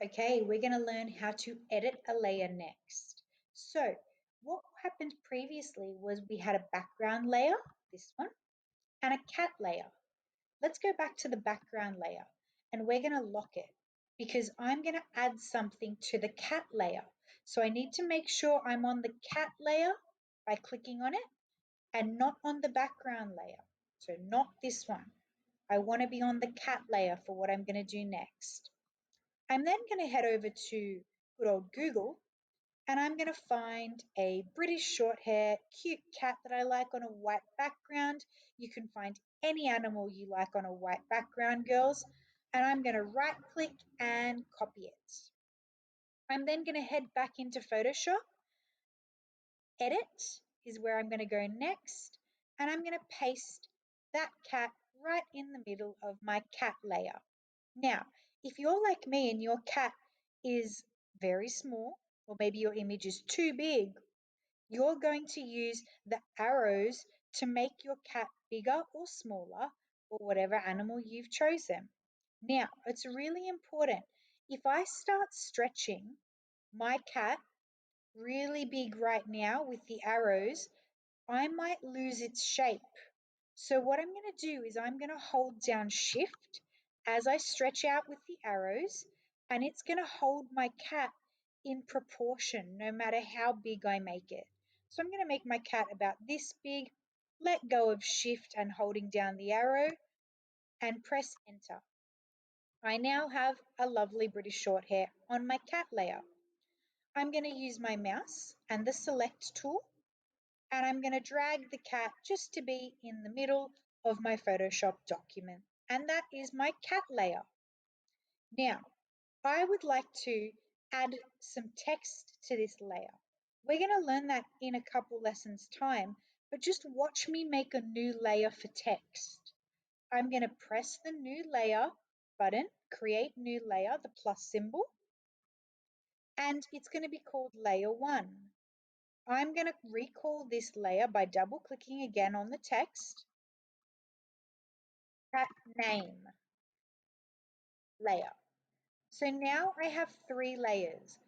Okay, we're going to learn how to edit a layer next. So what happened previously was we had a background layer, this one, and a cat layer. Let's go back to the background layer and we're going to lock it because I'm going to add something to the cat layer. So I need to make sure I'm on the cat layer by clicking on it and not on the background layer. So not this one. I want to be on the cat layer for what I'm going to do next. I'm then going to head over to good old Google and I'm going to find a British short hair cute cat that I like on a white background. You can find any animal you like on a white background, girls. And I'm going to right click and copy it. I'm then going to head back into Photoshop. Edit is where I'm going to go next. And I'm going to paste that cat right in the middle of my cat layer. Now, if you're like me and your cat is very small, or maybe your image is too big, you're going to use the arrows to make your cat bigger or smaller, or whatever animal you've chosen. Now, it's really important. If I start stretching my cat really big right now with the arrows, I might lose its shape. So what I'm going to do is I'm going to hold down Shift as I stretch out with the arrows, and it's going to hold my cat in proportion no matter how big I make it. So I'm going to make my cat about this big, let go of Shift and holding down the arrow, and press Enter. I now have a lovely British Shorthair on my cat layer. I'm going to use my mouse and the Select tool, and I'm going to drag the cat just to be in the middle of my Photoshop document. And that is my cat layer. Now, I would like to add some text to this layer. We're going to learn that in a couple lessons time, but just watch me make a new layer for text. I'm going to press the new layer button, create new layer, the plus symbol, and it's going to be called layer 1. I'm going to recall this layer by double clicking again on the text. Cat name layer. So now I have 3 layers.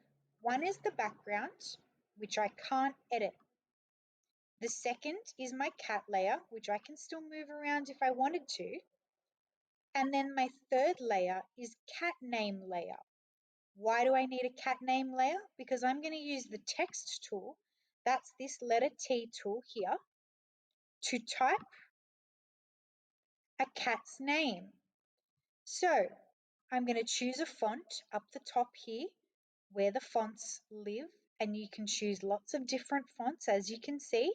One is the background, which I can't edit. The second is my cat layer, which I can still move around if I wanted to. And then my third layer is cat name layer. Why do I need a cat name layer? Because I'm going to use the text tool, that's this letter T tool here, to type a cat's name. So I'm going to choose a font up the top here where the fonts live, and you can choose lots of different fonts as you can see.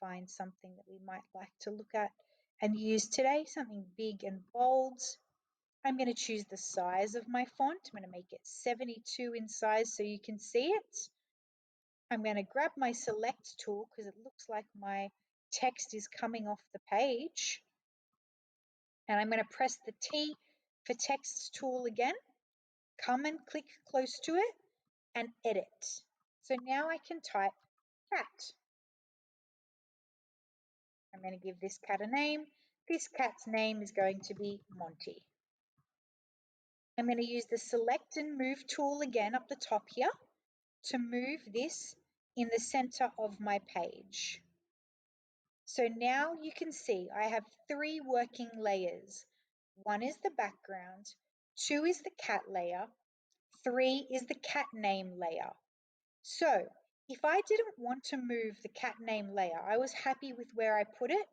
Find something that we might like to look at and use today, something big and bold. I'm going to choose the size of my font. I'm going to make it 72 in size so you can see it. I'm going to grab my Select tool because it looks like my text is coming off the page. And I'm going to press the T for text tool again, come and click close to it and edit. So now I can type cat. I'm going to give this cat a name. This cat's name is going to be Monty. I'm going to use the Select and Move tool again up the top here to move this in the center of my page. So now you can see I have 3 working layers. 1 is the background, 2 is the cat layer, 3 is the cat name layer. So if I didn't want to move the cat name layer, I was happy with where I put it,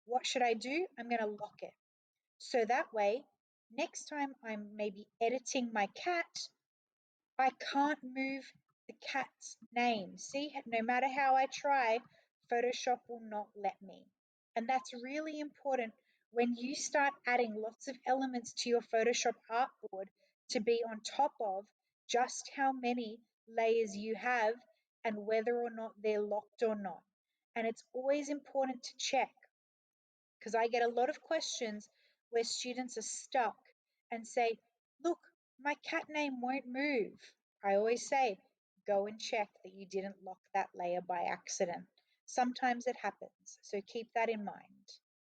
what should I do? I'm going to lock it. So that way, next time I'm maybe editing my cat, I can't move the cat's name. See, no matter how I try, Photoshop will not let me. And that's really important when you start adding lots of elements to your Photoshop artboard to be on top of just how many layers you have and whether or not they're locked or not. And it's always important to check because I get a lot of questions where students are stuck and say, look, my cat name won't move. I always say, go and check that you didn't lock that layer by accident. Sometimes it happens, so keep that in mind.